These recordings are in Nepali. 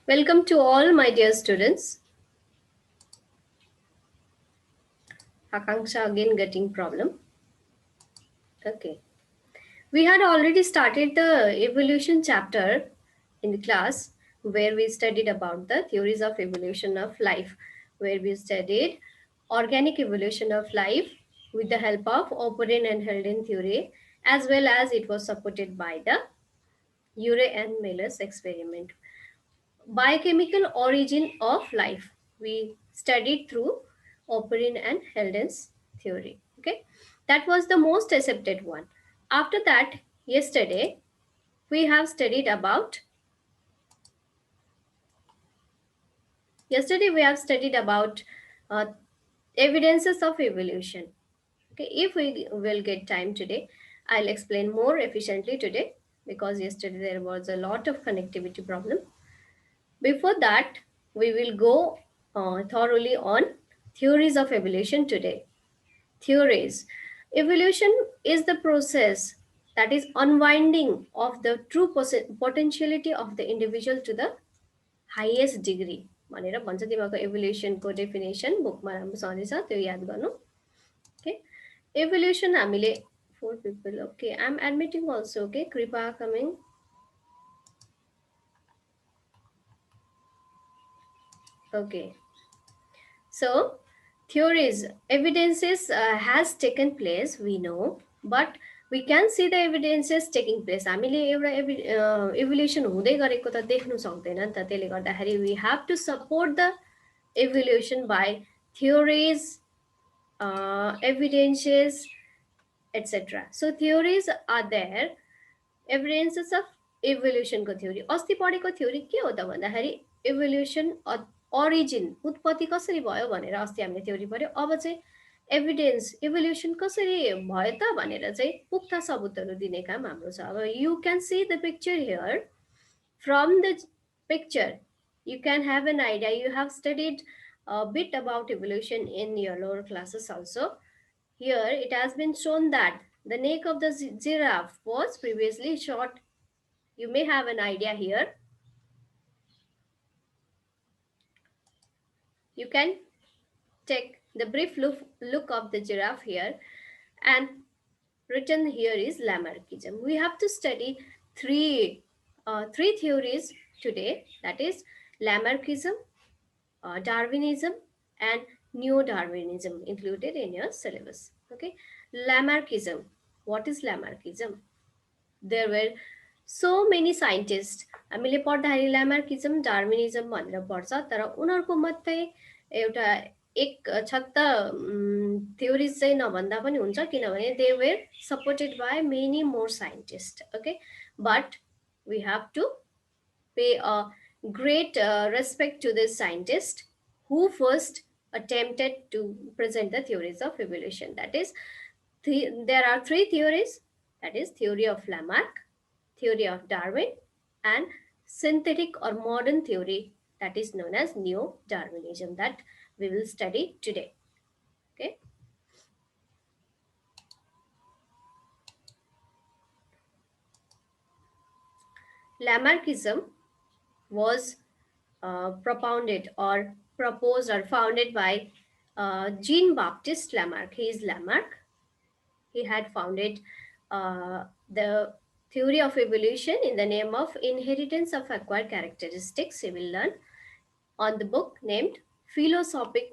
Welcome to all my dear students. Akanksha again getting problem. Okay. We had already started the evolution chapter in the class where we studied about the theories of evolution of life, where we studied organic evolution of life with the help of Oparin and Haldane theory, as well as it was supported by the Urey and Miller's experiment. Biochemical origin of life. We studied through Oparin and Haldane's theory. Okay, that was the most accepted one. After that, we have studied about yesterday we have studied about uh, evidences of evolution. Okay, if we will get time today, I'll explain more efficiently today because yesterday there was a lot of connectivity problem. Before that, we will go thoroughly on theories of evolution today. Theories. Evolution is the process that is unwinding of the true potentiality of the individual to the highest degree. भनेर भन्छ तिमीहरूको एभोल्युसनको डेफिनेसन बुकमा राम्रोसँगले छ त्यो याद गर्नु ओके एभोल्युसन हामीले for people okay I am admitting also okay कृपा coming okay so, theories, evidences has taken place, we know, but we can see the evidences taking place. हामीले एउटा evolution हुँदै गरेको त देख्नु सक्दैन नि त त्यसले गर्दाखेरि we have to support the evolution by theories, evidences, etc. So theories are there, evidences of evolution को theory. अस्ति पढेको theory के हो त भन्दाखेरि evolution origin उत्पत्ति कसरी भयो भनेर अस्ति हामीले theory पढ्यो अब चाहिँ एभिडेन्स इभोल्युसन कसरी भयो त भनेर चाहिँ पुख्ता सबुतहरू दिने काम हाम्रो छ अब you can see the picture here from the picture you can have an idea you have studied a bit about evolution in your lower classes also here it has been shown that the neck of the giraffe was previously short. You may have an idea here. You can take the brief look of the giraffe here and written here is Lamarckism. We have to study three theories today, that is Lamarckism, Darwinism and Neo-Darwinism included in your syllabus. Okay, Lamarckism. What is Lamarckism? There were so many scientists. हामीले पढ्दाखेरि ल्यामार्किजम डार्विनिजम भनेर पढ्छ तर उनीहरूको मात्रै एउटा एक छत्ता theories चाहिँ नभन्दा पनि हुन्छ किनभने they were supported by many more scientists. Okay, but we have to pay a great respect to this scientist who first attempted to present the theories of evolution. That is, there are three theories, that is theory of Lamarck, theory of Darwin, and synthetic or modern theory that is known as Neo-Darwinism that we will study today. Okay. Lamarckism was propounded or proposed or founded by Jean-Baptiste Lamarck. He is Lamarck. He had founded the theory of evolution in the name of inheritance of acquired characteristics. We will learn on the book named Philosophie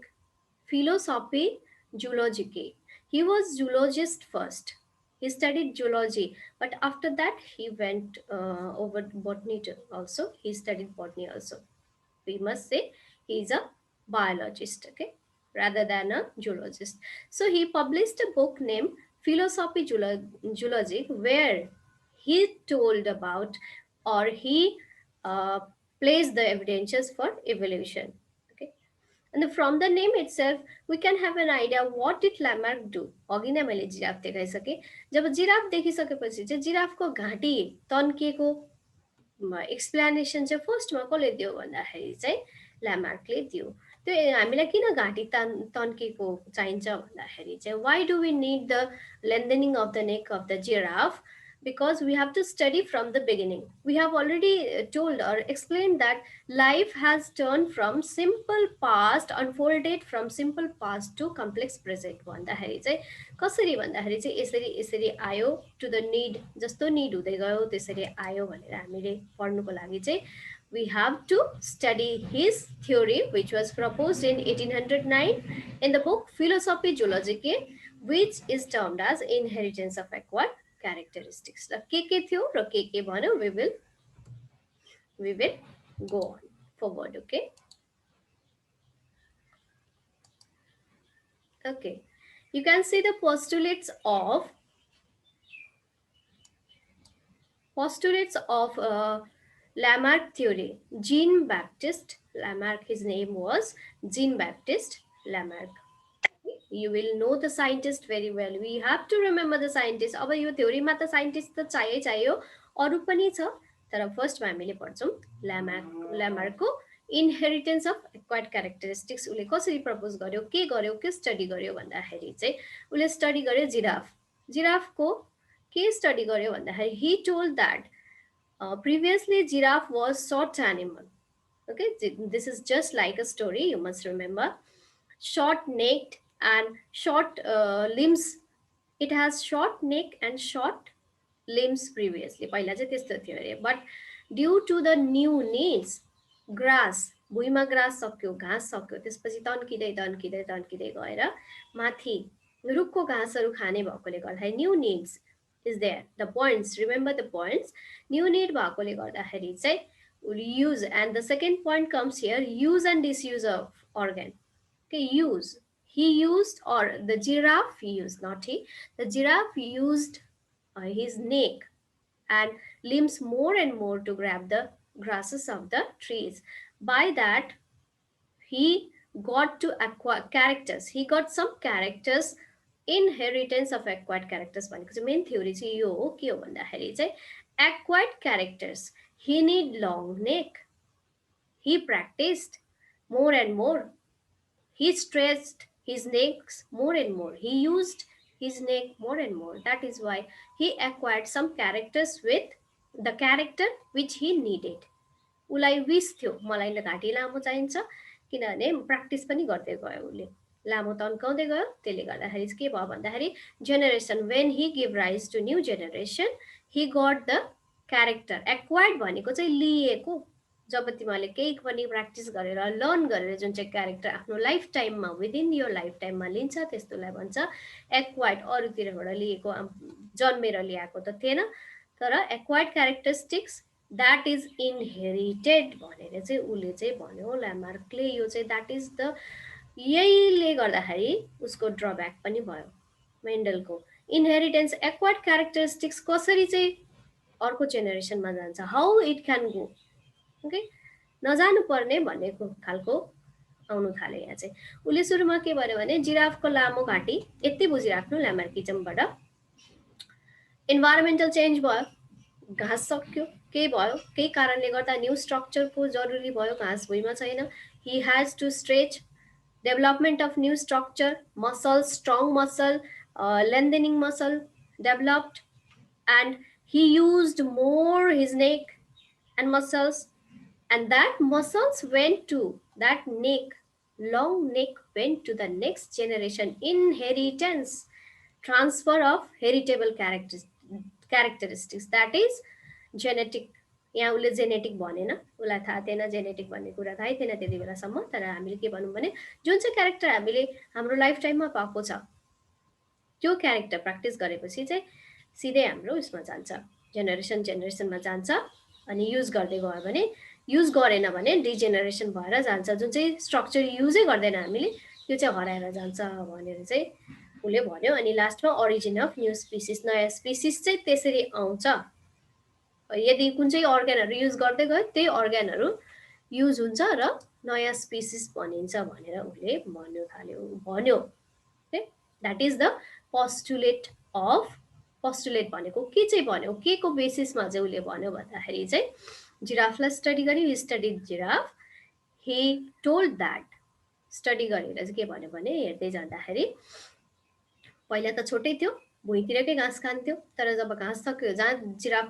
Zoologique. He was zoologist first. He studied zoology, but after that he went over botany also. He studied botany also. We must say he is a biologist, okay, rather than a zoologist. So he published a book named Philosophie Zoologique, where he told about or he placed the evidences for evolution. Okay, and from the name itself, we can have an idea what did Lamarck do. अघि नै मैले जिराफ देखाइसकेँ जब जिराफ देखिसकेपछि चाहिँ जिराफको घाँटी तन्किएको एक्सप्लेनेसन चाहिँ फर्स्टमा कसले दियो भन्दाखेरि चाहिँ ल्यामार्कले दियो त्यो हामीलाई किन घाँटी तन्केको चाहिन्छ भन्दाखेरि चाहिँ why do we need the lengthening of the neck of the giraffe because we have to study from the beginning. We have already told or explained that life has turned from simple past, unfolded from simple past to complex present. भन्दाखेरि चाहिँ कसरी भन्दाखेरि चाहिँ यसरी यसरी आयो टु द निड, जस्तो निड हुँदै गयो त्यसरी आयो भनेर हामीले पढ्नुको लागि चाहिँ we have to study his theory which was proposed in 1809 in the book Philosophy Zoologicae, which is termed as inheritance of acquired characteristics. र के थियो र के भन्यो, we will go on forward. Okay, you can see the postulates of Lamarck theory. Jean-Baptiste Lamarck, his name was Jean-Baptiste Lamarck. You will know the scientist very well. We have to remember the scientist. अब यो थ्योरीमा त साइन्टिस्ट त चाहियो, अरू पनि छ, तर फर्स्टमा हामीले पढ्छौँ ल्यामार्कको इनहेरिटेन्स अफ एक्वायर्ड क्यारेक्टरिस्टिक्स. उसले कसरी प्रपोज गर्यो, के स्टडी गर्यो भन्दाखेरि चाहिँ उसले स्टडी गर्यो जिराफको के स्टडी गर्यो भन्दाखेरि he told that previously giraffe was short animal. Okay, this is just like a story, you must remember. Short necked and short limbs. It has short neck and short limbs previously. पहिला चाहिँ त्यस्तो थियो अरे. But due to the new needs, grass, भुइँमा ग्रास सक्यो, घाँस सक्यो, त्यसपछि तन्किँदै गएर माथि रुखको घाँसहरू खाने भएकोले गर्दाखेरि new needs is there. The points, remember the points. New need भएकोले गर्दाखेरि चाहिँ use, and the second point comes here, use and disuse of organ. Okay, use. He used, or the giraffe used, not he. The giraffe used his neck and limbs more and more to grab the grasses of the trees. By that, he got to acquire characters. He got some characters, inheritance of acquired characters. भनेको चाहिँ मेन थ्योरी चाहिँ यो हो. के हो भन्दाखेरि चाहिँ acquired characters. He need long neck. He practiced more and more. He stretched his necks more and more. He used his neck more and more. That is why he acquired some characters with the character which he needed. उसलाई विस थियो मलाई घाँटी लामो चाहिन्छ, किनभने प्र्याक्टिस पनि गर्दै गयो, उसले लामो तन्काउँदै गयो. त्यसले गर्दाखेरि के भयो भन्दाखेरि generation, when he give rise to new generation, he got the character. Acquired भनेको चाहिँ लिएको. जब तिमीहरूले केही पनि प्र्याक्टिस गरेर लर्न गरेर जुन चाहिँ क्यारेक्टर आफ्नो लाइफ टाइममा, विदिन यो लाइफ टाइममा लिन्छ, त्यस्तोलाई भन्छ एक्वायर्ड. अरूतिरबाट लिएको, जन्मेर ल्याएको त थिएन, तर acquired characteristics that is inherited भनेर चाहिँ उसले चाहिँ भन्यो ल्यामार्कले. यो चाहिँ द्याट इज द, यहीले गर्दाखेरि उसको ड्रब्याक पनि भयो मेन्डलको. इनहेरिटेन्स एक्वायर्ड क्यारेक्टरिस्टिक्स कसरी चाहिँ अर्को जेनेरेसनमा जान्छ, how it can go. Okay, नजानु पर्ने भन्नेको खालको आउनु थाल्यो यहाँ चाहिँ. उसले सुरुमा के भन्यो भने जिराफको लामो घाँटी यति बुझिराख्नु ल्यामार्किजमबाट. इन्भाइरोमेन्टल चेन्ज भयो, घाँस सक्यो, केही भयो, केही कारणले गर्दा न्यू स्ट्रक्चरको जरुरी भयो, घाँस भुइँमा छैन. He has to stretch, development of new structure, muscle, strong muscle, lengthening muscle developed, and he used more his neck and muscles. And that muscles went to, that neck, long neck went to the next generation. Inheritance, transfer of heritable characteristics, that is genetic. यहाँ उसले जेनेटिक भनेन, उसलाई थाहा थिएन जेनेटिक भन्ने कुरा, थाहै थिएन त्यति बेलासम्म. तर हामीले के भनौँ भने जुन चाहिँ क्यारेक्टर हामीले हाम्रो लाइफ टाइममा पाएको छ, त्यो क्यारेक्टर प्र्याक्टिस गरेपछि चाहिँ सिधै हाम्रो उसमा जान्छ, जेनेरेसनमा जान्छ. अनि युज गर्दै गयो भने, युज गरेन भने डिजेनेरेसन भएर जान्छ. जुन चाहिँ स्ट्रक्चर युजै गर्दैन हामीले, त्यो चाहिँ हराएर जान्छ भनेर चाहिँ उसले भन्यो. अनि लास्टमा ओरिजिन अफ न्यू स्पिसिस, नयाँ स्पिसिस चाहिँ त्यसरी आउँछ. यदि कुन चाहिँ अर्ग्यानहरू युज गर्दै गयो त्यही अर्ग्यानहरू युज हुन्छ र नयाँ स्पिसिस बनिन्छ भनेर उसले भन्यो. That is the postulate of, postulate भनेको के चाहिँ भन्यो, के को बेसिसमा चाहिँ उसले भन्यो भन्दाखेरि चाहिँ जिराफलाई स्टडी गर्यो. He study giraffe. He told that, study गरेर चाहिँ के भन्यो भने हेर्दै जाँदाखेरि पहिला त छोटै थियो, भुइँतिरकै घाँस खान्थ्यो, तर जब घाँस सक्यो जहाँ जिराफ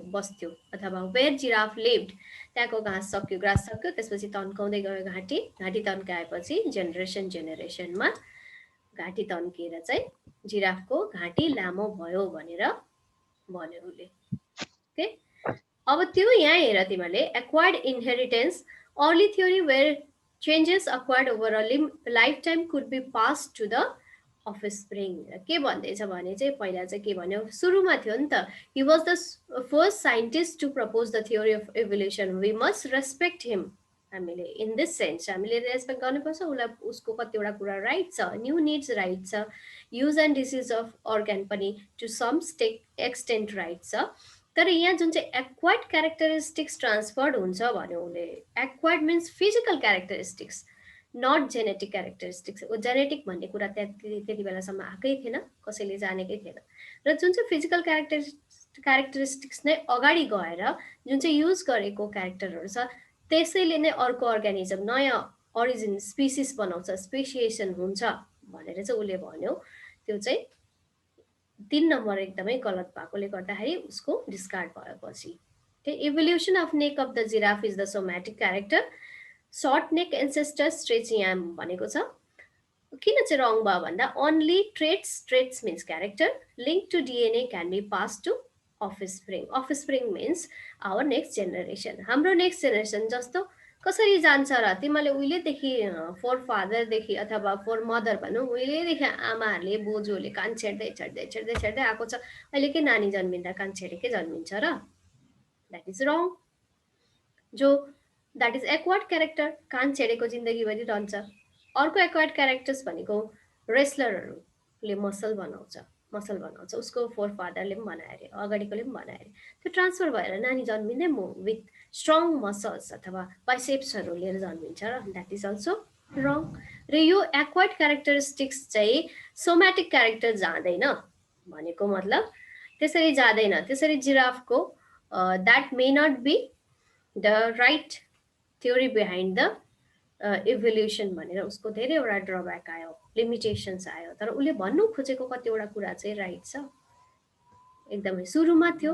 बस्थ्यो अथवा वेयर जिराफ लिभ्ड त्यहाँको घाँस सक्यो, ग्रास सक्यो, त्यसपछि तन्काउँदै गयो घाँटी। घाँटी तन्काएपछि जेनेरेसनमा घाँटी तन्किएर चाहिँ जिराफको घाँटी लामो भयो भनेर भन्यो उसले। ओके, अब त्यो यहाँ हेर तिमीले acquired inheritance early theory where changes acquired over a life time could be pass to the offspring. के भन्दैछ भने चाहिँ पहिला चाहिँ के भन्यो, सुरुमा थियो नि त, he was the first scientist to propose the theory of evolution, we must respect him. हामीले इन दिस सेन्स हामीले रेस्पेक्ट गर्नुपर्छ उसलाई, उसको कतिवटा कुरा राइट छ, न्यू निड्स राइट छ, use and disuse of organ पनि टु सम एक्सटेन्ट राइट छ। तर यहाँ जुन चाहिँ एक्वायर्ड क्यारेक्टरिस्टिक्स ट्रान्सफर्ड हुन्छ भन्यो उसले, acquired means physical characteristics not genetic characteristics. Genetic भन्ने कुरा त्यति बेलासम्म आएकै थिएन, कसैले जानेकै थिएन। र जुन चाहिँ फिजिकल क्यारेक्टरिस्टिक्स नै अगाडि गएर जुन चाहिँ युज गरेको क्यारेक्टरहरू छ त्यसैले नै अर्को अर्ग्यानिजम नयाँ ओरिजिन स्पिसिस बनाउँछ, स्पेसिएसन हुन्छ भनेर चाहिँ उसले भन्यो। त्यो चाहिँ 3 नम्बर एकदमै गलत भएकोले गर्दाखेरि उसको डिस्कार्ड भएपछि। Evolution of neck of the giraffe is the somatic character, short neck ancestor stretch याम भनेको छ। किन चाहिँ रङ भयो भन्दा only traits means character, link to DNA can be pass to offspring. Offspring means our next generation, हाम्रो नेक्स्ट जेनेरेसन जस्तो कसरी जान्छ र तिमीले उहिलेदेखि फोर फादरदेखि अथवा फोर मदर भनौँ, उहिलेदेखि आमाहरूले बोजूहरूले कान छेड्दै छेड्दै छेड्दै छेड्दै आएको छ, अहिले के नानी जन्मिँदा कान छेडेकै जन्मिन्छ र? द्याट इज रङ। जो द्याट इज एक्वायर्ड क्यारेक्टर, कान छेडेको जिन्दगीभरि रहन्छ। अर्को एक्वायर्ड क्यारेक्टर्स भनेको रेस्लरहरूले मसल बनाउँछ, उसको फोर फादरले पनि बनायो अरे, अगाडिकोले पनि बनायो अरे, त्यो ट्रान्सफर भएर नानी जन्मिँदै विथ स्ट्रङ मसल्स अथवा बाइसेप्सहरू लिएर जन्मिन्छ र द्याट इज अल्सो रङ। र यो एक्वायर्ड क्यारेक्टरिस्टिक्स चाहिँ सोमेटिक क्यारेक्टर जाँदैन भनेको मतलब त्यसरी जाँदैन। त्यसरी जिराफको that may not be the right theory behind the evolution भनेर उसको धेरैवटा ड्रब्याक आयो, लिमिटेसन्स आयो। तर उसले भन्नु खोजेको कतिवटा कुरा चाहिँ राइट छ। एकदमै सुरुमा थियो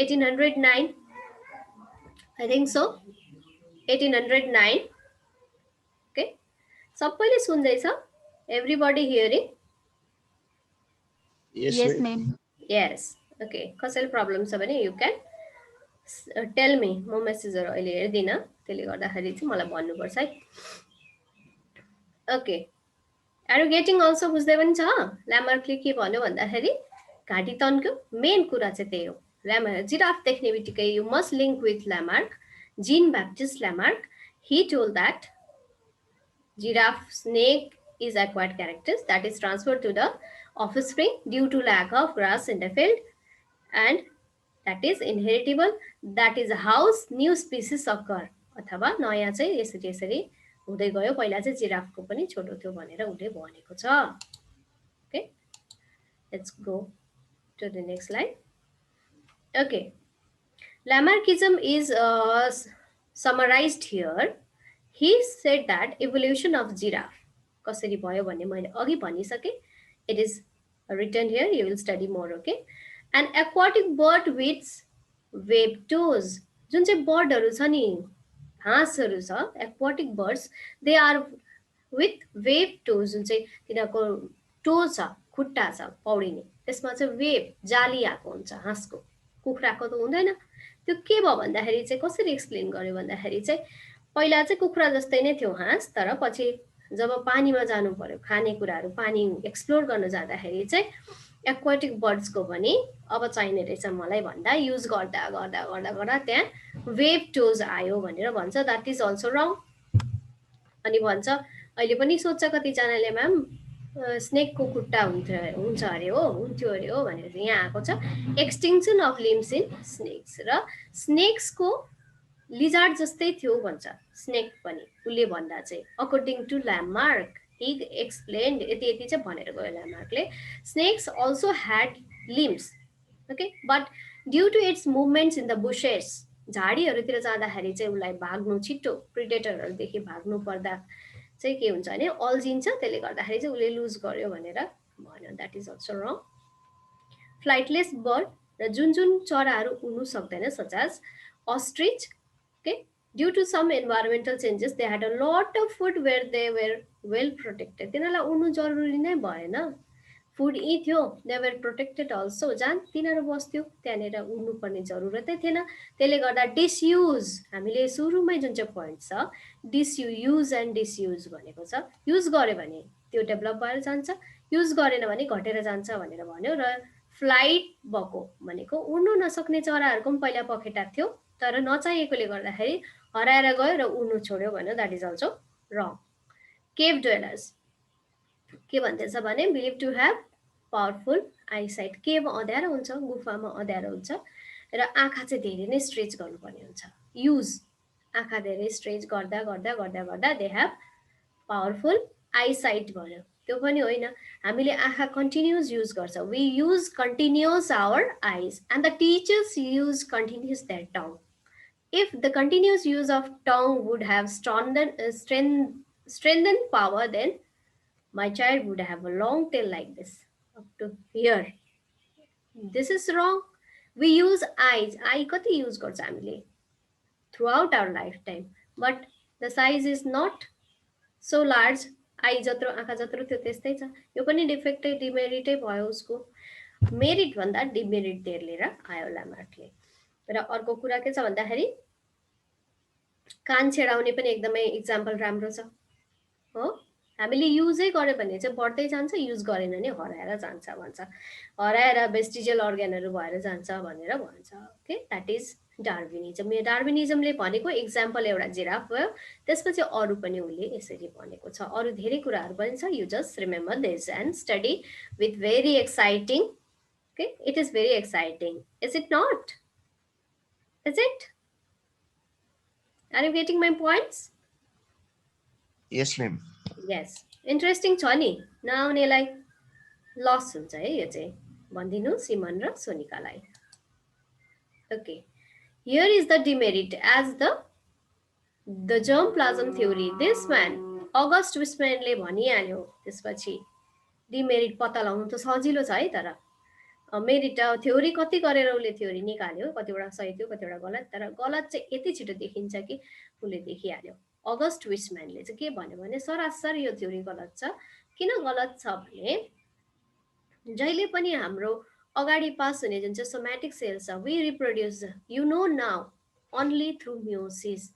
1809, आई थिङ्क सो 1809। ओके, सबैले सुन्दैछ? Everybody hearing? Yes, ma'am. यस, ओके। कसैले प्रब्लम छ भने यु क्यान टेल मी। म मेसेजहरू अहिले हेर्दिनँ, त्यसले गर्दाखेरि चाहिँ मलाई भन्नुपर्छ है। Okay, are you getting also? बुझ्दै पनि छ? ल्यामार्कले के भन्यो भन्दाखेरि घाँटी तन्क्यो, मेन कुरा चाहिँ त्यही हो। जिराफ देख्ने बित्तिकै you must link with Lamarck, Jean Baptiste Lamarck. He told that giraffe snake is acquired characters that is transferred to the offspring due to lack of grass in the field, and that is inheritable. That is how new species occur. अथवा नयाँ चाहिँ यसरी यसरी हुँदै गयो, पहिला चाहिँ जिराफको पनि छोटो थियो भनेर उसले भनेको छ। Okay, let's go to the next slide. Okay, Lamarckism is summarized here. He said that evolution of giraffe कसरी भयो भन्ने मैले अघि भनिसके। It is written here, you will study more. Okay, an aquatic bird with webbed toes, जुन चाहिँ बर्डहरू छ नि, हाँसहरू छ, aquatic birds, they are with webbed toes, जुन चाहिँ तिनीहरूको टो छ, खुट्टा छ पौडिने, त्यसमा चाहिँ वेब जाली आएको हुन्छ हाँसको, कुखुराको त हुँदैन। त्यो के भयो भन्दाखेरि चाहिँ कसरी एक्सप्लेन गर्यो भन्दाखेरि चाहिँ पहिला चाहिँ कुखुरा जस्तै नै थियो हाँस, तर पछि जब पानीमा जानु पर्यो, खानेकुराहरू पानी एक्सप्लोर गर्न जाँदाखेरि चाहिँ एक्वाटिक बर्ड्सको पनि अब चाहिने रहेछ मलाई भन्दा युज गर्दा गर्दा गर्दा गर्दा त्यहाँ वेब टोज आयो भनेर भन्छ। द्याट इज अल्सो रङ। अनि भन्छ अहिले पनि सोध्छ कतिजनाले, म्याम स्नेकको खुट्टा हुन्छ अरे हो, हुन्थ्यो अरे हो भनेर यहाँ आएको छ। Extinction of limbs in snakes, र स्नेक्सको लिजार्ड जस्तै थियो भन्छ स्नेक पनि उसले भन्दा चाहिँ। According to Lamarck, he explained, यति यति चाहिँ भनेर गयो ल्यामार्कले। Snakes also had limbs, okay, but due to its movements in the bushes, झाडीहरूतिर जाँदाखेरि चाहिँ उसलाई भाग्नु, छिट्टो प्रिडेटरहरूदेखि भाग्नु पर्दा चाहिँ के हुन्छ भने अल्झिन्छ, त्यसले गर्दाखेरि चाहिँ उसले लुज गर्यो भनेर भन्यो। That is also wrong. Flightless bird र जुन जुन चराहरू उड्नु सक्दैन such as ostrich. Okay, due to some environmental changes they had a lot of food where they were well protected. तिनीहरूलाई उड्नु जरुरी नै भएन, फुड यी थियो, दे वर प्रोटेक्टेड अल्सो. जहाँ तिनीहरू बस्थ्यो त्यहाँनिर उड्नु पर्ने जरुरतै थिएन. त्यसले गर्दा डिसयुज, हामीले सुरुमै जुन चाहिँ पोइन्ट छ डिसयुज एन्ड डिसयुज भनेको छ, युज गर्यो भने त्यो डेभलप भएर जान्छ, युज गरेन भने घटेर जान्छ भनेर भन्यो. र फ्लाइट भएको भनेको उड्नु नसक्ने चराहरूको पनि पहिला पखेटा थियो, तर नचाहिएकोले गर्दाखेरि हराएर गयो र उड्नु छोड्यो भन्यो. That is also wrong. Cave dwellers के भन्दैछ भने believe to have powerful eyesight. Cave अँध्यारो हुन्छ, गुफामा अँध्यारो हुन्छ र आँखा चाहिँ धेरै नै स्ट्रेच गर्नुपर्ने हुन्छ. युज, आँखा धेरै स्ट्रेच गर्दा गर्दा गर्दा गर्दा दे ह्याभ पावरफुल आइसाइट भन्यो. त्यो पनि होइन, हामीले आँखा कन्टिन्युस युज गर्छ. We use continuous our eyes and the teachers use continuous their tongue. If the continuous use of tongue would have strengthened power, then my child would have a long tail like this up to here. This is wrong. We use eyes. Eye kati use गर्छ हामीले throughout our lifetime, but the size is not so large. I जत्रो आँखा जत्रो थियो त्यस्तै छ. यो पनि डिफेक्टै डिमेरिटै भयो उसको. मेरिट भन्दा डिमेरिट धेर लिएर आयो ल्यामार्कले. र अर्को कुरा के छ भन्दाखेरि कान छेडाउने पनि एकदमै इक्जाम्पल राम्रो छ हो. हामीले युजै गर्यो भने चाहिँ बढ्दै जान्छ, युज गरेन भने हराएर जान्छ भन्छ. हराएर वेस्टिजियल अर्ग्यानहरू भएर जान्छ भनेर भन्छ. Okay, that is Darwinism. यो डार्विनिजमले भनेको इक्जाम्पल एउटा जिराफ भयो, त्यसपछि अरू पनि उसले यसरी भनेको छ. अरू धेरै कुराहरू पनि छ. You just remember this and study with very exciting. Okay, it is very exciting. Is it not? Is it? Are you getting my points? Yes, ma'am. Yes. Interesting छ नि, नआउनेलाई लस हुन्छ है. यो चाहिँ भनिदिनु सिमन र सोनिकालाई. Okay. Here is the demerit as the germplasm theory. This man August विस्म्यानले भनिहाल्यो. त्यसपछि डिमेरिट पत्ता लगाउनु त सजिलो छ है, तर मेरिट थ्योरी कति गरेर उसले थ्योरी निकाल्यो, कतिवटा सही थियो कतिवटा गलत. तर गलत चाहिँ यति छिटो देखिन्छ कि उसले देखिहाल्यो. अगस्ट विस्म्यानले चाहिँ के भन्यो भने सरासर यो थ्योरी गलत छ. किन गलत छ भने जहिले पनि हाम्रो अगाडि पास हुने जुन चाहिँ सोमेटिक सेल्स छ, we reproduce you know now only through meiosis.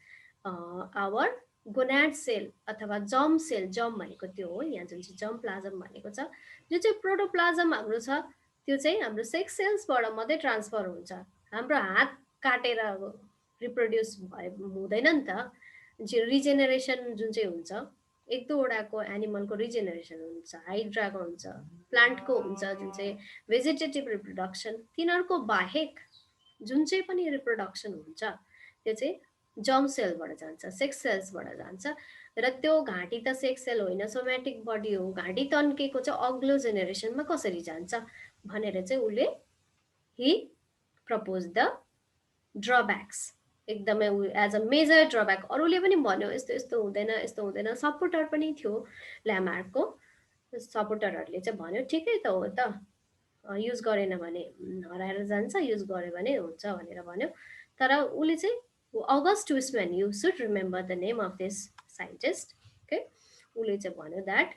Our gonad cell अथवा जम सेल, जम भनेको त्यो हो, यहाँ जुन चाहिँ जम प्लाजम भनेको छ, जो चाहिँ प्रोटोप्लाजम हाम्रो छ त्यो चाहिँ हाम्रो सेक्स सेल्सबाट मात्रै ट्रान्सफर हुन्छ. हाम्रो हात काटेर रिप्रोड्युस हुँदैन नि त. रिजेनेरेसन जुन चाहिँ हुन्छ, एक दुईवटाको एनिमलको रिजेनेरेसन हुन्छ, हाइड्राको हुन्छ, प्लान्टको हुन्छ, जुन चाहिँ भेजिटेटिभ रिप्रोडक्सन, तिनीहरूको बाहेक जुन चाहिँ पनि रिप्रोडक्सन हुन्छ त्यो चाहिँ जम सेलबाट जान्छ, सेक्स सेल्सबाट जान्छ. र त्यो घाँटी त सेक्स सेल होइन, सोमेटिक बडी हो. घाँटी तन्केको चाहिँ अग्लो जेनेरेसनमा कसरी जान्छ भनेर चाहिँ उसले हि प्रपोज द ड्रब्याक्स. एकदमै एज अ मेजर ड्रब्याक. अरूले पनि भन्यो यस्तो यस्तो हुँदैन, यस्तो हुँदैन. सपोर्टर पनि थियो ल्यामार्कको. सपोर्टरहरूले चाहिँ भन्यो ठिकै त हो त, युज गरेन भने हराएर जान्छ, युज गर्यो भने हुन्छ भनेर भन्यो. तर उसले चाहिँ August Weismann, you should remember the name of this scientist. Okay, उसले चाहिँ भन्यो that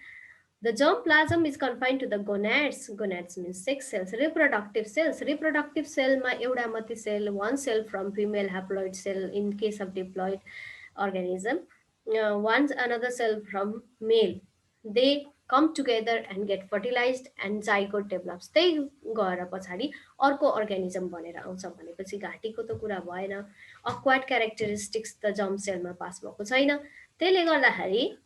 the germplasm is confined to the gonads. Gonads means sex cells. Reproductive cells. Reproductive cell ma euta mati cell, one cell from female haploid cell in case of diploid organism. Once another cell from male. They come together and get fertilized and zygote develops. त्यही गएर पछाडि अर्को अर्गानिजम बनेर आउँछ. भनेपछि घाँटीको त कुरा भएन. अक्वायर्ड क्यारेक्टरिस्टिक्स त जर्म सेलमा पास भएको छैन. त्यसले गर्दाखेरि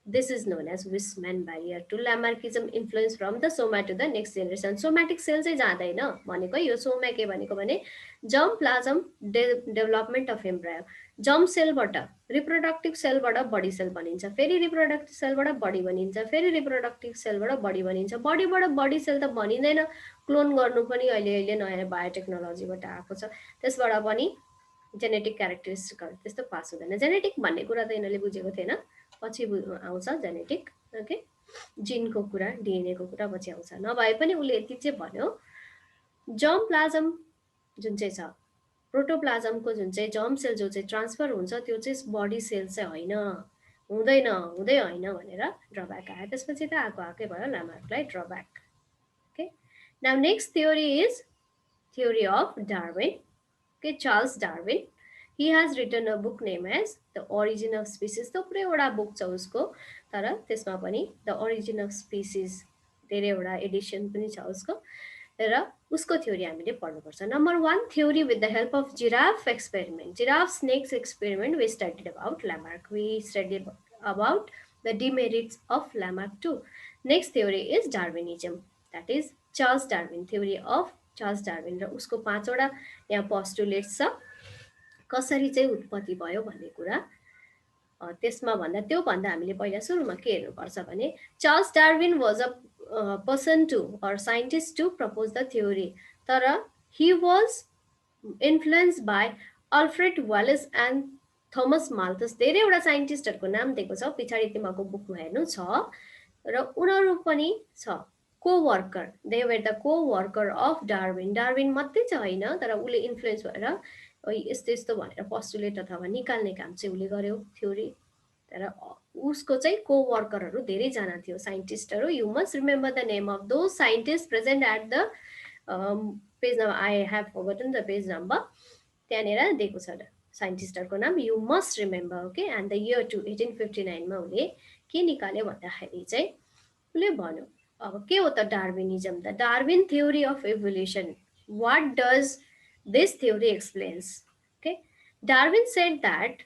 this is known as Weismann barrier to Lamarckism influence from the soma to the next generation. Somatic cell चाहिँ जाँदैन भनेको. यो सोमा के भनेको भने germplasm development of embryo. Germ सेलबाट रिप्रोडक्टिभ सेलबाट बडी सेल बनिन्छ, फेरि रिप्रोडक्टिभ सेलबाट बडी बनिन्छ, फेरि रिप्रोडक्टिभ सेलबाट बडी बनिन्छ. बडीबाट बडी सेल त बनिँदैन. क्लोन गर्नु पनि अहिले अहिले नयाँ बायोटेक्नोलोजीबाट आएको छ. त्यसबाट पनि जेनेटिक क्यारेक्टरिस्टिकहरू त्यस्तो पास हुँदैन. जेनेटिक भन्ने कुरा त यिनीहरूले बुझेको थिएन, पछि आउँछ जेनेटिक. ओके, जिनको कुरा, डिएनएको कुरा पछि आउँछ. नभए पनि उसले यति चाहिँ भन्यो जर्म प्लाजम जुन चाहिँ छ, प्रोटोप्लाजमको जुन चाहिँ जर्म सेल जो चाहिँ ट्रान्सफर हुन्छ त्यो चाहिँ बडी सेल चाहिँ होइन, हुँदै होइन भनेर ड्रब्याक आयो। त्यसपछि त आएकै भयो ल्यामार्कलाई drawback. Okay, now next theory is theory of Darwin. Okay, Charles Darwin. He has written a book named as The Origin of Species. थुप्रैवटा बुक छ उसको, तर त्यसमा पनि द ओरिजिन अफ स्पिसिस धेरैवटा एडिसन पनि छ उसको, र उसको थ्योरी हामीले पढ्नुपर्छ। Number 1, theory with the help of giraffe experiment, giraffe snakes experiment we studied about Lamarck, we studied about the demerits of Lamarck too. Next theory is Darwinism, that is Charles Darwin, theory of Charles Darwin, र उसको 5वटा यहाँ पोस्टुलेट्स छ कसरी चाहिँ उत्पत्ति भयो भन्ने कुरा। त्यसमा त्योभन्दा हामीले पहिला सुरुमा के हेर्नुपर्छ भने Charles Darwin was a person to or scientist to propose the theory, तर he was influence by Alfred Wallace and Thomas Malthus, धेरैवटा साइन्टिस्टहरूको नाम दिएको छ पछाडि तिमीहरूको बुकमा हेर्नु छ, र उनीहरू पनि छ co-worker, they were the co-worker of Darwin. Darwin मात्रै चाहिँ होइन, तर उसले इन्फ्लुएन्स भएर यस्तो यस्तो भनेर पोस्टुलेट अथवा निकाल्ने काम चाहिँ उसले गर्यो थ्योरी, तर उसको चाहिँ को-वर्करहरू धेरैजना थियो साइन्टिस्टहरू। You must remember the name of those scientist present at the page number, I have forgotten the page number, त्यहाँनिर दिएको छ साइन्टिस्टहरूको नाम, you must remember. Okay, and the year to 1859 मा उसले के निकाल्यो भन्दाखेरि चाहिँ उसले भन्यो अब के हो त Darwinism, the Darwin theory of evolution, what does this theory explains? Okay, Darwin said that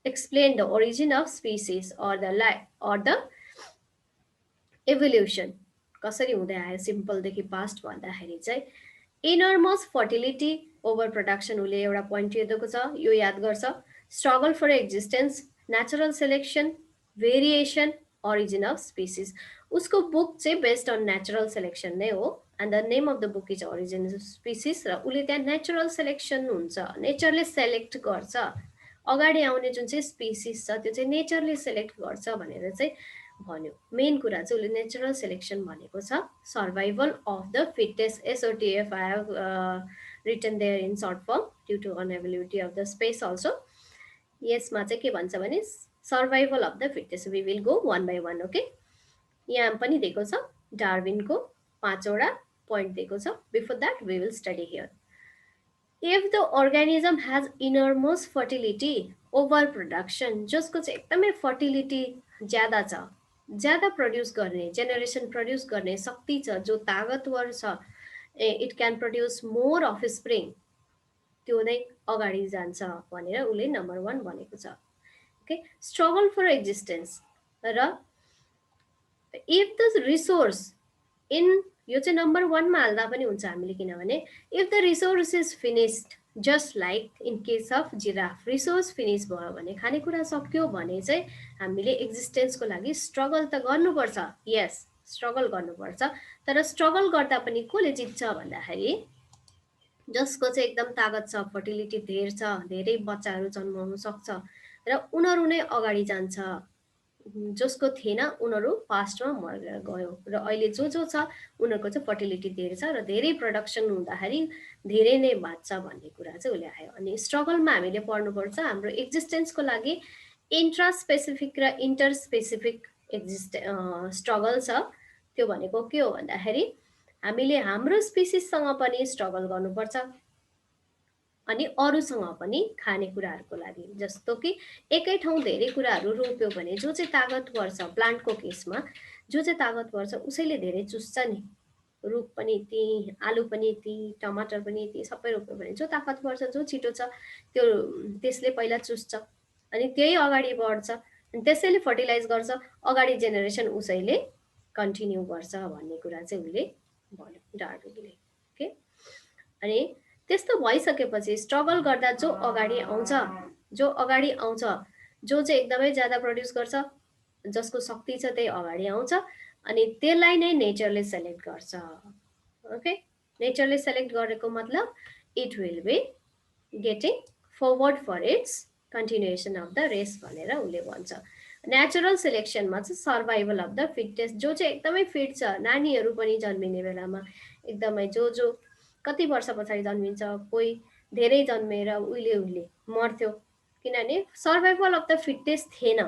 explain the origin of species or the life or the evolution, कसरी हुँदै आयो सिम्पलदेखि पास्ट भन्दाखेरि चाहिँ इनर्मस फर्टिलिटी ओभर प्रोडक्सन, उसले एउटा पोइन्ट दिएको छ यो याद गर्छ, struggle for existence, natural selection, variation, origin of species. उसको बुक चाहिँ बेस्ड अन नेचुरल सेलेक्सन नै हो, and the name of the book is Origin of Species, र उसले त्यहाँ नेचुरल सेलेक्सन हुन्छ, नेचरले सेलेक्ट गर्छ, अगाडि आउने जुन चाहिँ स्पिसिस छ त्यो चाहिँ नेचरले सेलेक्ट गर्छ भनेर चाहिँ भन्यो। मेन कुरा चाहिँ उसले नेचुरल सेलेक्सन भनेको छ, survival of the fittest, SOTF I have written there in short form due to inability of the space also. यसमा चाहिँ के भन्छ भने survival of the fittest, we will go one by one. Okay, यहाँ पनि दिएको छ डार्विनको 5वटा पोइन्ट दिएको छ, before that we will study here. If the organism has enormous fertility over production, जसको चाहिँ एकदमै फर्टिलिटी ज्यादा छ, ज्यादा प्रड्युस गर्ने, जेनेरेसन प्रड्युस गर्ने शक्ति छ, जो तागतवर छ, it can produce more of spring, त्यो नै अगाडि जान्छ भनेर उसले नम्बर 1 भनेको छ। ओके, स्ट्रगल फर एक्जिस्टेन्स, र इफ द रिसोर्स इन, यो चाहिँ नम्बर 1 मा हाल्दा पनि हुन्छ हामीले, किनभने if the resource is finished, just like in case of giraffe, resource finish भयो भने, खानेकुरा सक्यो भने चाहिँ हामीले एक्जिस्टेन्सको लागि स्ट्रगल त गर्नुपर्छ, यस स्ट्रगल गर्नुपर्छ, तर स्ट्रगल गर्दा पनि कसले जित्छ भन्दाखेरि जसको चाहिँ एकदम तागत छ, फर्टिलिटी धेर छ, धेरै बच्चाहरू जन्माउन सक्छ, र उनीहरू नै अगाडि जान्छ, जसको थिएन उनीहरू पास्टमा मरेर गयो, र अहिले जो छ उनीहरूको चाहिँ फर्टिलिटी धेरै छ र धेरै प्रडक्सन हुँदाखेरि धेरै नै बाँच्छ भन्ने कुरा चाहिँ उसले आयो। अनि स्ट्रगलमा हामीले पढ्नुपर्छ हाम्रो एक्जिस्टेन्सको लागि इन्ट्रा स्पेसिफिक र इन्टर स्पेसिफिक स्ट्रगल छ, त्यो भनेको के हो भन्दाखेरि हामीले हाम्रो स्पिसिससँग पनि स्ट्रगल गर्नुपर्छ, अनि अरूसँग पनि खानेकुराहरूको लागि, जस्तो कि एकै ठाउँ धेरै कुराहरू रोप्यो भने जो चाहिँ तागतवर छ, प्लान्टको केसमा जो चाहिँ तागतवर छ उसैले धेरै चुस्छ नि, रुख पनि यति, आलु पनि यति, टमाटर पनि यति, सबै रोप्यो भने जो तागतवर छ, जो छिटो छ, त्यो त्यसले पहिला चुस्छ, अनि त्यही अगाडि बढ्छ, अनि त्यसैले फर्टिलाइज गर्छ, अगाडि जेनेरेसन उसैले कन्टिन्यू गर्छ भन्ने कुरा चाहिँ उसले भन्यो डार्विनले। ओके, अनि त्यस्तो भइसकेपछि स्ट्रगल गर्दा जो अगाडि आउँछ, जो चाहिँ एकदमै ज्यादा प्रड्युस गर्छ, जसको शक्ति छ त्यही अगाडि आउँछ, अनि त्यसलाई नै नेचरले सेलेक्ट गर्छ। ओके, नेचरले सेलेक्ट गरेको मतलब it will be getting forward for its continuation of the race भनेर उसले भन्छ। नेचुरल सिलेक्सनमा चाहिँ सर्भाइभल अफ द फिटेस्ट, जो चाहिँ एकदमै फिट छ, नानीहरू पनि जन्मिने बेलामा एकदमै जो कति वर्ष पछाडि जन्मिन्छ, कोही धेरै जन्मेर उहिले उहिले मर्थ्यो, किनभने सर्भाइभल अफ द फिटेस्ट थिएन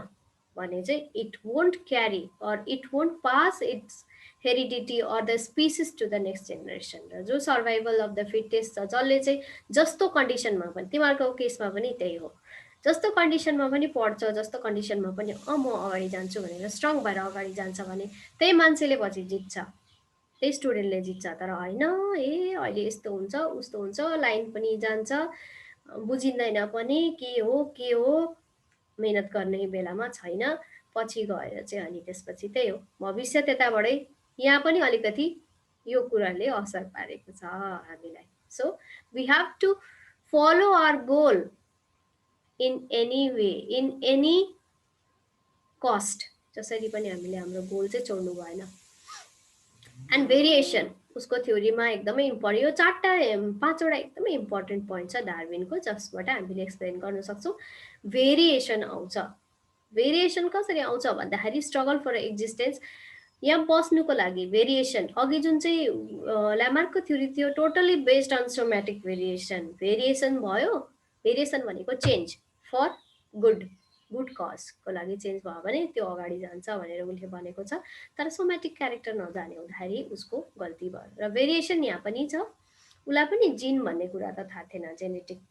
भने चाहिँ it won't carry or it won't pass its heredity or the species to the next generation. र जो सर्भाइभल अफ द फिटेस्ट छ, जसले चाहिँ जस्तो कन्डिसनमा पनि, तिमीहरूको केसमा पनि त्यही हो, जस्तो कन्डिसनमा पनि पढ्छ, जस्तो कन्डिसनमा पनि म अगाडि जान्छु भनेर स्ट्रङ भएर अगाडि जान्छ भने त्यही मान्छेले पछि जित्छ, त्यही स्टुडेन्टले जित्छ। तर होइन, अहिले यस्तो हुन्छ उस्तो हुन्छ, लाइन पनि जान्छ, बुझिँदैन पनि के हो, मेहनत गर्ने बेलामा छैन, पछि गएर चाहिँ अनि त्यसपछि त्यही हो भविष्य त्यताबाटै। यहाँ पनि अलिकति यो कुराले असर पारेको छ हामीलाई। So we have to follow our goal in any way, in any cost, जसरी पनि हामीले हाम्रो गोल चाहिँ छोड्नु भएन। एन्ड भेरिएसन उसको थ्योरीमा एकदमै इम्पोर्टेन्ट, यो 4-5वटा एकदमै इम्पोर्टेन्ट पोइन्ट छ डार्विनको, जसबाट हामीले एक्सप्लेन गर्न सक्छौँ। भेरिएसन आउँछ, भेरिएसन कसरी आउँछ भन्दाखेरि स्ट्रगल फर एक्जिस्टेन्स, यहाँ बस्नुको लागि भेरिएसन, अघि जुन चाहिँ ल्यामार्कको थ्योरी थियो totally based on somatic variation, variation भयो, भेरिएसन भनेको चेन्ज फर गुड कजको लागि चेन्ज भयो भने त्यो अगाडि जान्छ भनेर उसले भनेको छ। तर सोमेटिक क्यारेक्टर नजाने हुँदाखेरि उसको गल्ती भयो। र भेरिएसन यहाँ पनि छ, उसलाई पनि जिन भन्ने कुरा त थाहा थिएन, जेनेटिक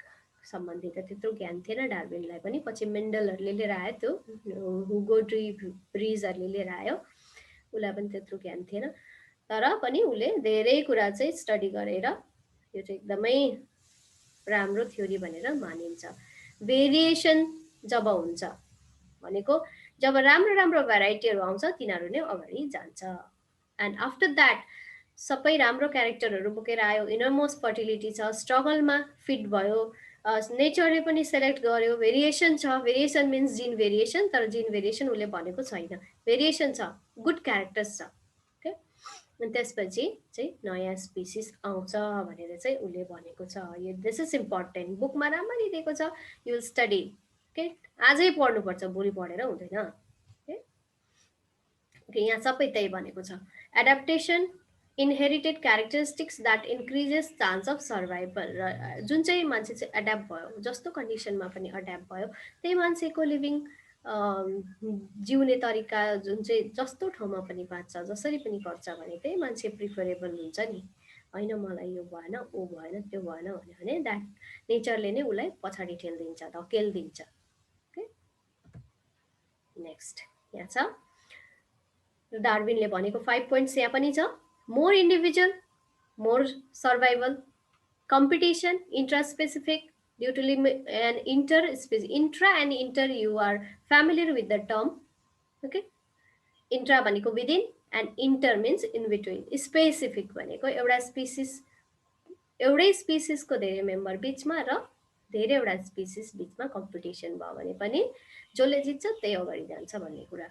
सम्बन्धी त त्यत्रो ज्ञान थिएन डार्विनलाई पनि, पछि मेन्डलहरूले लिएर आयो, त्यो हुगो ब्रिजहरूले लिएर आयो, उसलाई पनि त्यत्रो ज्ञान थिएन। तर पनि उसले धेरै कुरा चाहिँ स्टडी गरेर यो चाहिँ एकदमै राम्रो थ्योरी भनेर मानिन्छ। भेरिएसन जब हुन्छ भनेको जब राम्रो राम्रो भेराइटीहरू आउँछ तिनीहरू नै अगाडि जान्छ। एन्ड आफ्टर द्याट सबै राम्रो क्यारेक्टरहरू बोकेर आयो, इनरमोस्ट फर्टिलिटी छ, स्ट्रगलमा फिट भयो, नेचरले पनि सेलेक्ट गर्यो, भेरिएसन छ, भेरिएसन मिन्स जिन भेरिएसन, तर जिन भेरिएसन उसले भनेको छैन, भेरिएसन छ, गुड क्यारेक्टर्स छ, ओके। अनि त्यसपछि चाहिँ नयाँ स्पिसिस आउँछ भनेर चाहिँ उसले भनेको छ। यो दिस इज इम्पोर्टेन्ट, बुकमा राम्ररी दिएको छ, यु विल स्टडी, ओके। आजै पढ्नुपर्छ, भोलि पढेर हुँदैन, ओके। यहाँ सबै त्यही भनेको छ। Adaptation, inherited characteristics that increases chance of survival, र जुन चाहिँ मान्छे चाहिँ एड्याप्ट भयो, जस्तो कन्डिसनमा पनि एड्याप्ट भयो, त्यही मान्छेको लिभिङ जिउने तरिका जुन चाहिँ जस्तो ठाउँमा पनि बाँच्छ, जसरी पनि गर्छ भने त्यही मान्छे प्रिफरेबल हुन्छ नि। होइन मलाई यो भएन, ऊ भएन, त्यो भएन भन्यो भने द्याट नेचरले नै उसलाई पछाडि ठेलिदिन्छ, धकेलिदिन्छ, ओके। नेक्स्ट यहाँ छ डार्विनले भनेको 5 पोइन्ट्स यहाँ पनि छ। More individual, more survival, competition, intraspecific, due to and intra and inter, you are familiar with the term, okay. Intra भनेको within and inter means in between, specific भनेको एउटा स्पिसिस, एउटै स्पिसिसको धेरै मेम्बर बिचमा र धेरैवटा स्पिसिस बिचमा कम्पिटिसन भयो भने पनि जसले जित्छ त्यही अगाडि जान्छ भन्ने कुरा।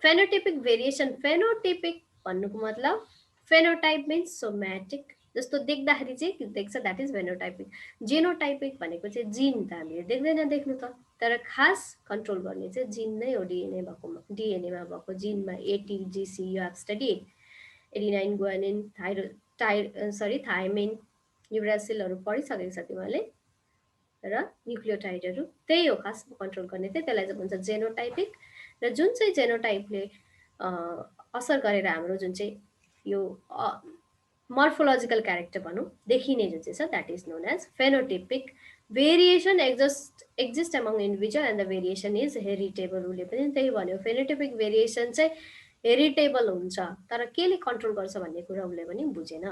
फेनोटिपिक भेरिएसन, फेनोटिपिक भन्नुको मतलब फेनोटाइप मिन्स सोमेटिक, जस्तो देख्दाखेरि चाहिँ देख्छ द्याट इज फेनोटाइपिक। जेनोटाइपिक भनेको चाहिँ जिन त हामीले देख्दैन देख्नु त, तर खास कन्ट्रोल गर्ने चाहिँ जिन नै हो, डिएनएमा भएको जिनमा A T G C, you have study adenine, guanine, thymine, युरासिलहरू पढिसकेको छ तिमीहरूले, र न्युक्लियोटाइडहरू त्यही हो खास कन्ट्रोल गर्ने चाहिँ, त्यसलाई चाहिँ भन्छ जेनोटाइपिक। र जुन चाहिँ जेनोटाइपले असर गरेर हाम्रो जुन चाहिँ यो मर्फोलोजिकल क्यारेक्टर भनौँ देखिने जुन चाहिँ छ that is known as phenotypic. Variation exist among individual and the variation is heritable, उसले पनि त्यही भन्यो, फेनोटिपिक भेरिएसन चाहिँ हेरिटेबल हुन्छ, तर केले कन्ट्रोल गर्छ भन्ने कुरा उसले पनि बुझेन।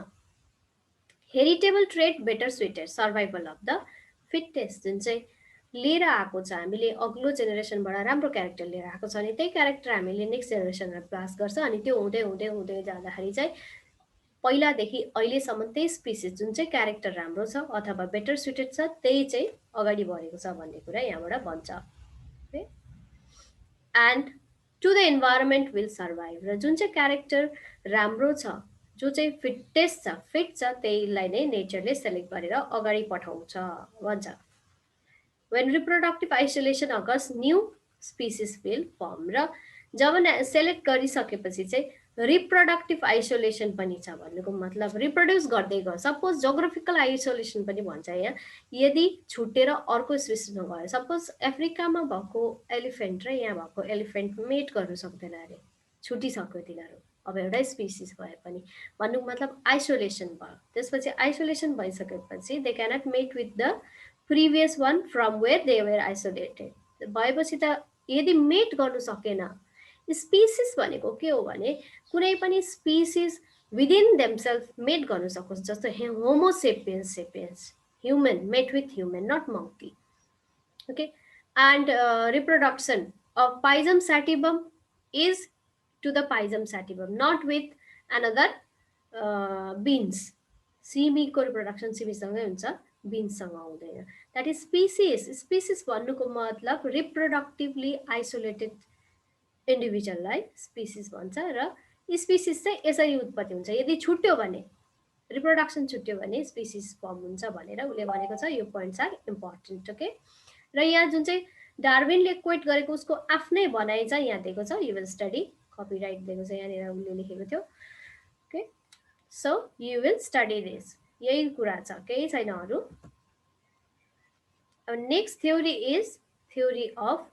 Heritable trade better suited survival of the fittest, जुन चाहिँ लिएर आएको छ हामीले अग्लो जेनेरेसनबाट राम्रो क्यारेक्टर लिएर आएको छ भने त्यही क्यारेक्टर हामीले नेक्स्ट जेनेरेसनमा पास गर्छ, अनि त्यो हुँदै हुँदै हुँदै जाँदाखेरि चाहिँ पहिलादेखि अहिलेसम्म त्यही स्पिसिस जुन चाहिँ क्यारेक्टर राम्रो छ अथवा बेटर सुटेड छ त्यही चाहिँ अगाडि बढेको छ भन्ने कुरा यहाँबाट भन्छ, okay. And to the environment will survive, र जुन चाहिँ क्यारेक्टर राम्रो छ, जो चाहिँ फिटेस्ट छ, फिट छ, त्यहीलाई नै नेचरले सेलेक्ट गरेर अगाडि पठाउँछ भन्छ। When reproductive isolation occurs, new species will form. र जब सेलेक्ट गरिसकेपछि चाहिँ रिप्रोडक्टिभ आइसोलेसन पनि छ। भन्नुको मतलब रिप्रोड्युस गर्दै गयो। सपोज जोग्राफिकल आइसोलेसन पनि भन्छ यहाँ। यदि छुटेर अर्को स्पिसिसमा गयो, सपोज अफ्रिकामा भएको एलिफेन्ट र यहाँ भएको एलिफेन्ट मेट गर्नु सक्दैन अरे, छुटिसक्यो तिनीहरू, अब एउटै स्पिसिस भए पनि। भन्नुको मतलब आइसोलेसन भयो। त्यसपछि आइसोलेसन भइसकेपछि they cannot mate with the previous one from where they were isolated. भएपछि त यदि मेट गर्नु सकेन, स्पिसिस भनेको के हो भने कुनै पनि स्पिसिस विदिन देमसेल्फ मेट गर्नु सकोस्। जस्तो Homo sapiens sapiens, human mate with human, not monkey. Okay, and reproduction of Pisum sativum is to the Pisum sativum, not with another beans. सिमीको रिप्रोडक्सन सिमीसँगै हुन्छ, बीन्ससँग हुँदैन। That is species. स्पिसिस भन्नुको मतलब रिप्रोडक्टिभली आइसोलेटेड इन्डिभिजुअललाई स्पिसिस भन्छ। र स्पिसिस चाहिँ यसरी उत्पत्ति हुन्छ। यदि छुट्यो भने, रिप्रोडक्सन छुट्यो भने स्पिसिस फर्म हुन्छ भनेर उसले भनेको छ। यो पोइन्ट्स आर इम्पोर्टेन्ट। ओके, र यहाँ जुन चाहिँ डार्विनले क्वेट गरेको उसको आफ्नै भनाइ चाहिँ यहाँ दिएको छ। यु विल स्टडी, कपिराइट दिएको छ यहाँनिर, उसले लेखेको थियो। Okay, so you will study this. यही कुरा छ, केही छैन अरू। Next theory is theory of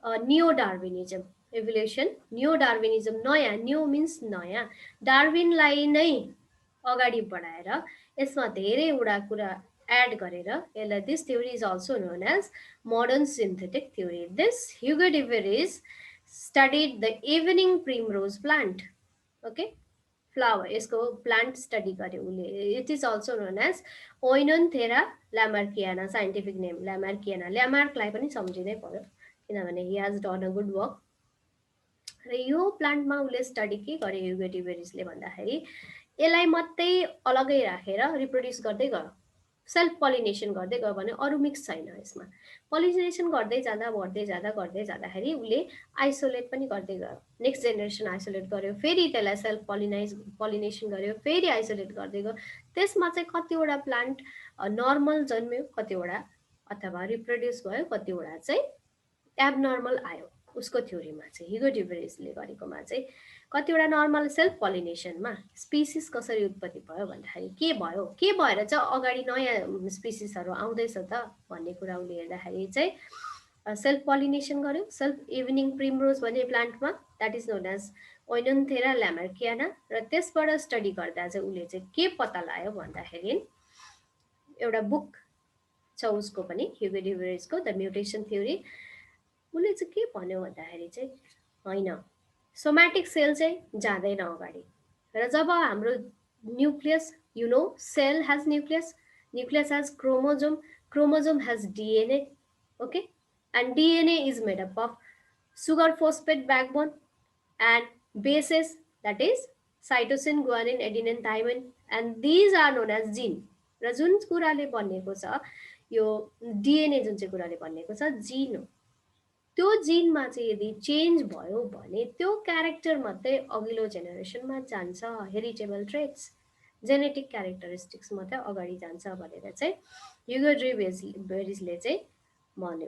neo Darwinism, evolution. Neo Darwinism, नयाँ, नियो मिन्स नयाँ, डार्विनलाई नै अगाडि बढाएर यसमा धेरैवटा कुरा एड गरेर यसलाई, this theory is also known as modern synthetic theory. This Hugo de Vries studied the evening primrose plant. Okay, flower, यसको प्लान्ट स्टडी गर्यो उसले। It is also known as Oenothera lamarckiana, scientific name lamarckiana. ल्यामार्कलाई पनि सम्झिनै पर्यो किनभने he has done a good work. र यो प्लान्टमा उसले स्टडी के गर्यो ह्युगो डिभेरिजले भन्दाखेरि यसलाई मात्रै अलगै राखेर रिप्रोड्युस गर्दै गयो, सेल्फ पोलिनेसन गर्दै गयो भने अरू मिक्स छैन यसमा। पोलिनेसन गर्दै जाँदा बढ्दै जाँदा गर्दै जाँदाखेरि उसले आइसोलेट पनि गर्दै गयो। नेक्स्ट जेनेरेसन आइसोलेट गर्यो, फेरि त्यसलाई सेल्फ पोलिनेसन गर्यो, फेरि आइसोलेट गर्दै गयो। त्यसमा चाहिँ कतिवटा प्लान्ट नर्मल जन्मियो, कतिवटा अथवा रिप्रोड्युस भयो, कतिवटा चाहिँ एबनर्मल आयो। उसको थ्योरीमा चाहिँ, ह्युगो डिभेरिजले गरेकोमा चाहिँ कतिवटा नर्मल सेल्फ पोलिनेसनमा स्पिसिस कसरी उत्पत्ति भयो भन्दाखेरि के भयो, के भएर चाहिँ अगाडि नयाँ स्पिसिसहरू आउँदैछ त भन्ने कुरा उसले हेर्दाखेरि चाहिँ सेल्फ पोलिनेसन गर्यो। सेल्फ इभिनिङ प्रिमरोज भन्ने प्लान्टमा, that is known as Oenothera ल्यामार्कियाना। र त्यसबाट स्टडी गर्दा चाहिँ उसले चाहिँ के पत्ता लगायो भन्दाखेरि एउटा बुक छ उसको पनि, ह्युगो डिभेरिजको, द म्युटेसन थ्योरी। उसले चाहिँ के भन्यो भन्दाखेरि चाहिँ होइन, सोम्याटिक सेल चाहिँ जाँदैन अगाडि। र जब हाम्रो nucleus, you know cell has nucleus, nucleus has chromosome, chromosome has DNA. Okay, and DNA is made up of sugar phosphate backbone and bases, that is cytosine, guanine, adenine, thymine, and these are known as gene. र जुन कुराले बनेको छ यो डिएनए, जुन चाहिँ कुराले बनेको छ जिन हो। त्यो जिनमा चाहिँ यदि चेन्ज भयो भने त्यो क्यारेक्टर मात्रै अघिल्लो जेनेरेसनमा जान्छ, हेरिटेबल ट्रेट्स, जेनेटिक क्यारेक्टरिस्टिक्स मात्रै अगाडि जान्छ भनेर चाहिँ ह्युगो डिभेरिजले चाहिँ भन्यो।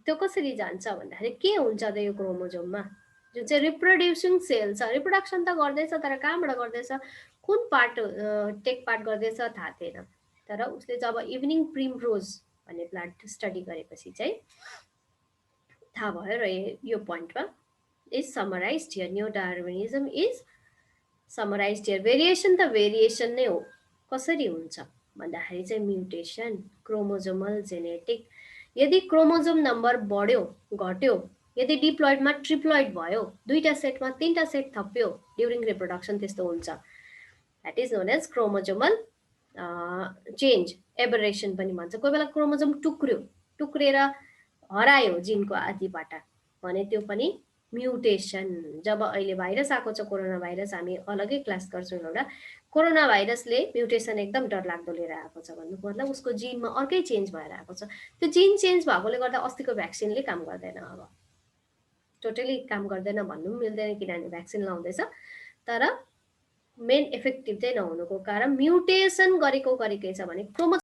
त्यो कसरी जान्छ भन्दाखेरि के हुन्छ त यो क्रोमोजोममा, जुन चाहिँ रिप्रोड्युसिङ सेल छ, रिप्रोडक्सन त गर्दैछ तर कहाँबाट गर्दैछ, कुन पार्ट टेक पार्ट गर्दैछ थाहा थिएन। तर उसले जब इभिनिङ प्रिमरोज भन्ने प्लान्ट स्टडी गरेपछि चाहिँ थाहा भयो। र यो पोइन्टमा is summarised here, new Darwinism is summarised here. Variation त भेरिएसन नै हो, कसरी हुन्छ भन्दाखेरि चाहिँ म्युटेसन, क्रोमोजोमल, जेनेटिक। यदि क्रोमोजोम नम्बर बढ्यो घट्यो, यदि डिप्लोइडमा ट्रिप्लोइड भयो, दुईटा सेटमा तीनटा सेट थप्यो ड्युरिङ रिप्रोडक्सन, त्यस्तो हुन्छ। That is known as chromosomal change, aberration पनि भन्छ। कोही बेला क्रोमोजोम टुक्रियो, टुक्रेर हरायो जिनको आधिबाट भने त्यो पनि म्युटेसन। जब अहिले भाइरस आएको छ कोरोना भाइरस, हामी अलगै क्लास गर्छौँ एउटा, कोरोना भाइरसले म्युटेसन एकदम डरलाग्दो लिएर आएको छ भन्नुको मतलब उसको जिनमा अर्कै चेन्ज भएर आएको छ। त्यो जिन चेन्ज भएकोले गर्दा अस्तिको भ्याक्सिनले काम गर्दैन, अब टोटली काम गर्दैन भन्नु पनि मिल्दैन किनभने भ्याक्सिन लाउँदैछ, तर मेन इफेक्टिभ चाहिँ नहुनुको कारण म्युटेसन गरेकै छ भने क्रोमोजोम